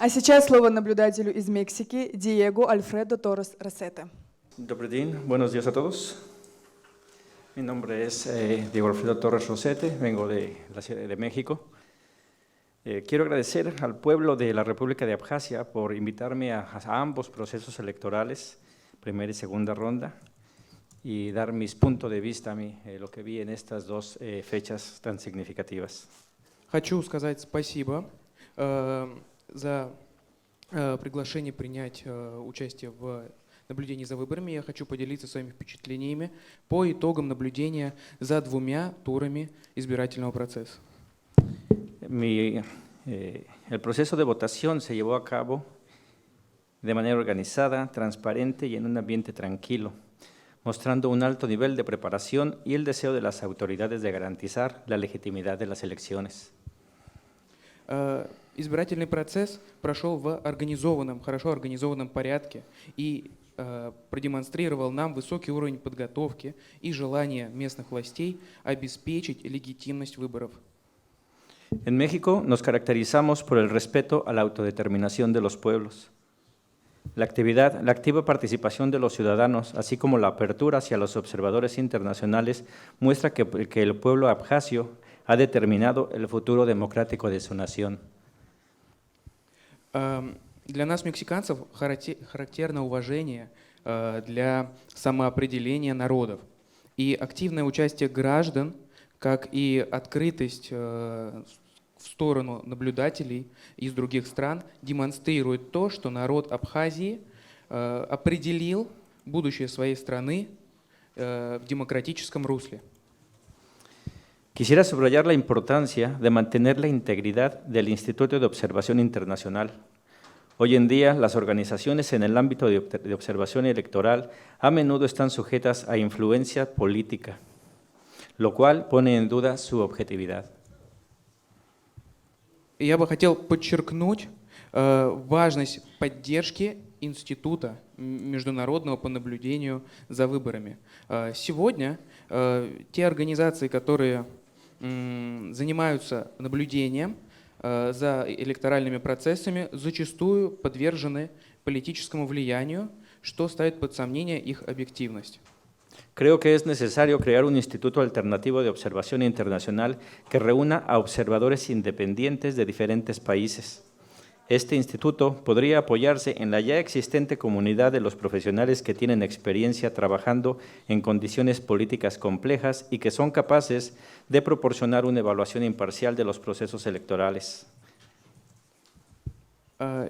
А сейчас слово наблюдателю из Мексики Диего Альфредо Торres Rosete. Добрый день, buenos días a todos. Mi nombre es Diego Alfredo Torres Rosete, vengo de la Ciudad de México. Quiero agradecer al pueblo de la República de Abjasia por invitarme a ambos procesos electorales, primera y segunda ronda, y dar mis puntos de vista, lo que vi en estas dos fechas tan significativas. Хочу сказать спасибо за приглашение принять участие в наблюдении за выборами. Я хочу поделиться своими впечатлениями по итогам наблюдения за двумя турами избирательного процесса. El proceso de votación se llevó a cabo de manera organizada, transparente y en un ambiente tranquilo, mostrando un alto nivel de preparación y el deseo de las autoridades de garantizar la legitimidad de las elecciones. Избирательный процесс прошел в хорошо организованном порядке и продемонстрировал нам высокий уровень подготовки и желание местных властей обеспечить легитимность выборов. En México nos caracterizamos por el respeto a la autodeterminación de los pueblos. La activa participación de los ciudadanos, así como la apertura hacia los observadores internacionales, muestra que el pueblo abjasio ha determinado el futuro democrático de su nación. Для нас, мексиканцев, характерно уважение для самоопределения народов. И активное участие граждан, как и открытость в сторону наблюдателей из других стран, демонстрирует то, что народ Абхазии определил будущее своей страны в демократическом русле. Quisiera subrayar la importancia de mantener la integridad del Instituto de Observación Internacional. Hoy en día, las organizaciones en el ámbito de observación electoral a menudo están sujetas a influencia política, lo cual pone en duda su objetividad. Я бы хотел подчеркнуть важность поддержки Института международного по наблюдению за выборами. Сегодня те организации, которые занимаются наблюдением за электоральными процессами, зачастую подвержены политическому влиянию, что ставит под сомнение их объективность. Creo que es necesario crear un instituto alternativo de observación internacional que reúna a observadores independientes de diferentes países. Este instituto podría apoyarse en la ya existente comunidad de los profesionales que tienen experiencia trabajando en condiciones políticas complejas y que son capaces de proporcionar una evaluación imparcial de los procesos electorales.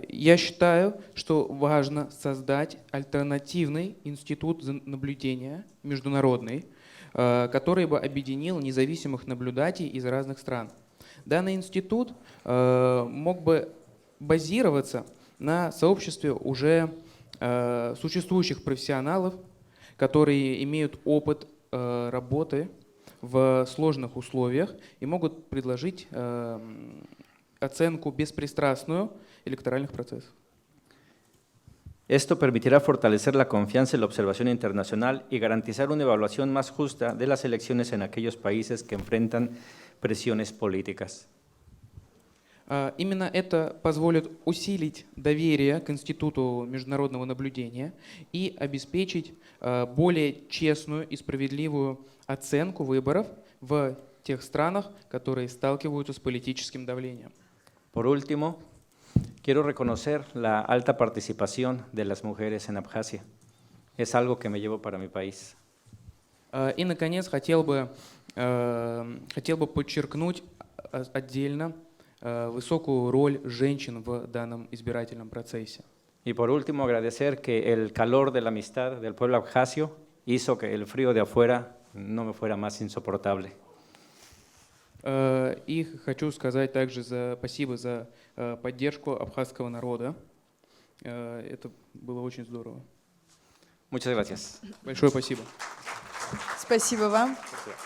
Я считаю, что важно создать альтернативный институт наблюдения международный, который бы объединил независимых наблюдателей из разных стран. Данный институт мог бы базироваться на сообществе уже существующих профессионалов, которые имеют опыт работы в сложных условиях и могут предложить оценку беспристрастную electorales procesos. Esto permitirá fortalecer la confianza en la observación internacional y garantizar una evaluación más justa de las elecciones en aquellos países que enfrentan presiones políticas. Именно это позволит усилить доверие к Институту международного наблюдения и обеспечить более честную и справедливую оценку выборов в тех странах, которые сталкиваются с политическим давлением. Por último, quiero reconocer la alta participación de las mujeres en Abjasia. Es algo que me llevo para mi país. И, наконец, хотел бы подчеркнуть отдельно высокую роль женщин в данном избирательном процессе. Y por último, agradecer que el calor de la amistad del pueblo abjasio hizo que el frío de afuera no me fuera más insoportable. И хочу сказать также спасибо за поддержку абхазского народа. Это было очень здорово. Muchas gracias. Большое спасибо. Спасибо вам. Спасибо.